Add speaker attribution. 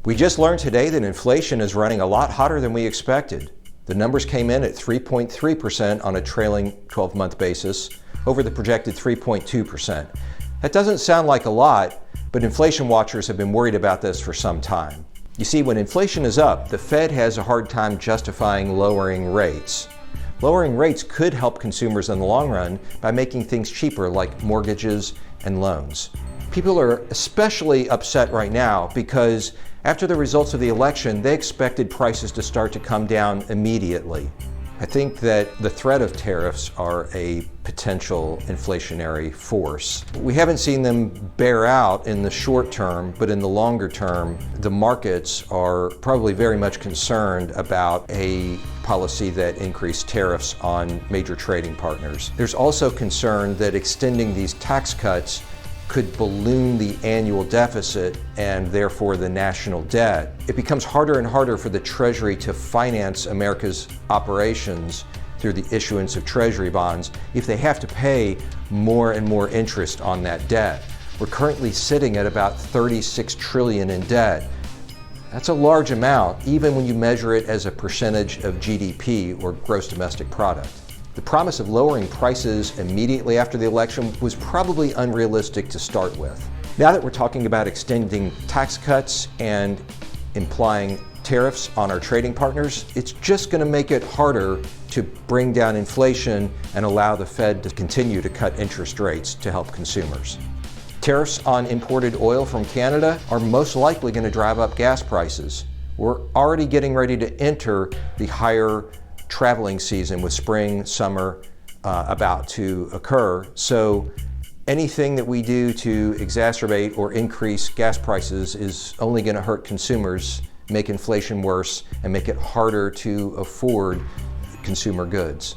Speaker 1: We just learned today that inflation is running a lot hotter than we expected. The numbers came in at 3.3% on a trailing 12-month basis over the projected 3.2%. That doesn't sound like a lot, but inflation watchers have been worried about this for some time. You see, when inflation is up, the Fed has a hard time justifying lowering rates. Lowering rates could help consumers in the long run by making things cheaper like mortgages and loans. People are especially upset right now because after the results of the election, they expected prices to start to come down immediately. I think that the threat of tariffs are a potential inflationary force. We haven't seen them bear out in the short term, but in the longer term, the markets are probably very much concerned about a policy that increased tariffs on major trading partners. There's also concern that extending these tax cuts could balloon the annual deficit and therefore the national debt. It becomes harder and harder for the Treasury to finance America's operations through the issuance of Treasury bonds if they have to pay more and more interest on that debt. We're currently sitting at about $36 trillion in debt. That's a large amount, even when you measure it as a percentage of GDP or gross domestic product. The promise of lowering prices immediately after the election was probably unrealistic to start with. Now that we're talking about extending tax cuts and implying tariffs on our trading partners, it's just going to make it harder to bring down inflation and allow the Fed to continue to cut interest rates to help consumers. Tariffs on imported oil from Canada are most likely going to drive up gas prices. We're already getting ready to enter the higher traveling season with spring, summer about to occur. So anything that we do to exacerbate or increase gas prices is only going to hurt consumers, make inflation worse, and make it harder to afford consumer goods.